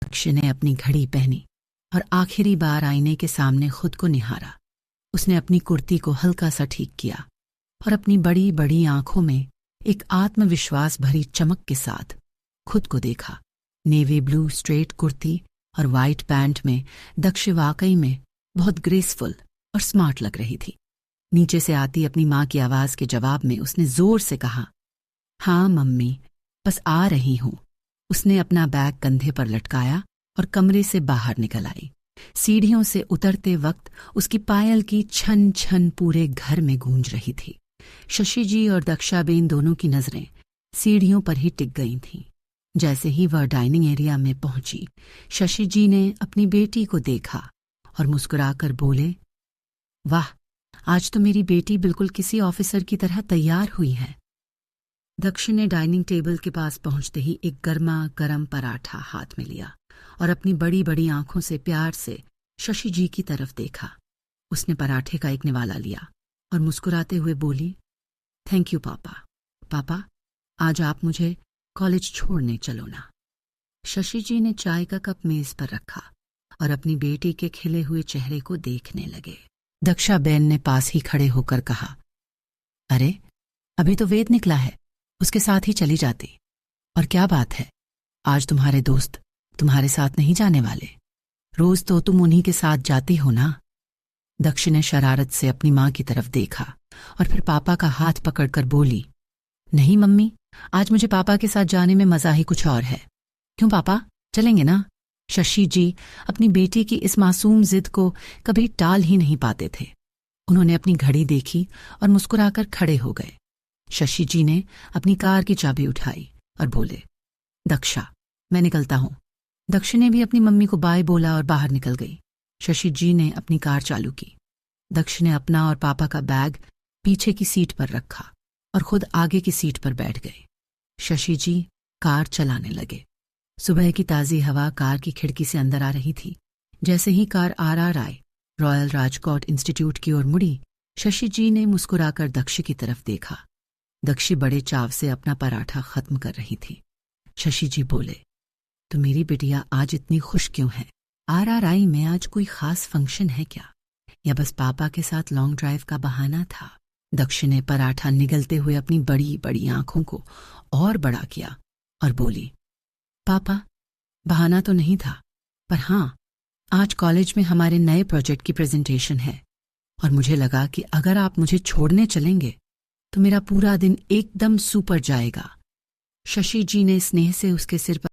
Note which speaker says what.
Speaker 1: दक्ष ने अपनी घड़ी पहनी और आखिरी बार आईने के सामने खुद को निहारा। उसने अपनी कुर्ती को हल्का सा ठीक किया और अपनी बड़ी बड़ी आंखों में एक आत्मविश्वास भरी चमक के साथ खुद को देखा। नेवी ब्लू स्ट्रेट कुर्ती और वाइट पैंट में दक्ष वाकई में बहुत ग्रेसफुल और स्मार्ट लग रही थी। नीचे से आती अपनी माँ की आवाज के जवाब में उसने जोर से कहा, हाँ मम्मी, बस आ रही हूं। उसने अपना बैग कंधे पर लटकाया और कमरे से बाहर निकल आई। सीढ़ियों से उतरते वक्त उसकी पायल की छन छन पूरे घर में गूंज रही थी। शशि जी और दक्षाबेन दोनों की नजरें सीढ़ियों पर ही टिक गई थीं। जैसे ही वह डाइनिंग एरिया में पहुंची, शशि जी ने अपनी बेटी को देखा और मुस्कुराकर बोले, वाह, आज तो मेरी बेटी बिल्कुल किसी ऑफिसर की तरह तैयार हुई है। दक्ष ने डाइनिंग टेबल के पास पहुंचते ही एक गर्मा गर्म पराठा हाथ में लिया और अपनी बड़ी बड़ी आंखों से प्यार से शशि जी की तरफ देखा। उसने पराठे का एक निवाला लिया और मुस्कुराते हुए बोली, थैंक यू पापा। पापा, आज आप मुझे कॉलेज छोड़ने चलो ना। शशि जी ने चाय का कप मेज पर रखा और अपनी बेटी के खिले हुए चेहरे को देखने लगे। दक्षाबेन ने पास ही खड़े होकर कहा, अरे अभी तो वेद निकला है, उसके साथ ही चली जाती। और क्या बात है, आज तुम्हारे दोस्त तुम्हारे साथ नहीं जाने वाले? रोज तो तुम उन्हीं के साथ जाती हो ना। दक्ष ने शरारत से अपनी माँ की तरफ देखा और फिर पापा का हाथ पकड़कर बोली, नहीं मम्मी, आज मुझे पापा के साथ जाने में मजा ही कुछ और है। क्यों पापा, चलेंगे ना? शशि जी अपनी बेटी की इस मासूम जिद को कभी टाल ही नहीं पाते थे। उन्होंने अपनी घड़ी देखी और मुस्कुराकर खड़े हो गए। शशि जी ने अपनी कार की चाबी उठाई और बोले, दक्षा, मैं निकलता हूं। दक्ष ने भी अपनी मम्मी को बाय बोला और बाहर निकल गई। शशि जी ने अपनी कार चालू की। दक्ष ने अपना और पापा का बैग पीछे की सीट पर रखा और खुद आगे की सीट पर बैठ गए। शशि जी कार चलाने लगे। सुबह की ताज़ी हवा कार की खिड़की से अंदर आ रही थी। जैसे ही कार आर आए रॉयल राजकोट इंस्टीट्यूट की ओर मुड़ी, शशि जी ने मुस्कुराकर दक्ष की तरफ देखा। दक्षी बड़े चाव से अपना पराठा खत्म कर रही थी। शशि जी बोले, तो मेरी बिटिया आज इतनी खुश क्यों है? RRI में आज कोई खास फंक्शन है क्या, या बस पापा के साथ लॉन्ग ड्राइव का बहाना था? दक्ष ने पराठा निगलते हुए अपनी बड़ी बड़ी आंखों को और बड़ा किया और बोली, पापा, बहाना तो नहीं था, पर हाँ, आज कॉलेज में हमारे नए प्रोजेक्ट की प्रेजेंटेशन है और मुझे लगा कि अगर आप मुझे छोड़ने चलेंगे तो मेरा पूरा दिन एकदम सुपर जाएगा। शशि जी ने स्नेह से उसके सिर पर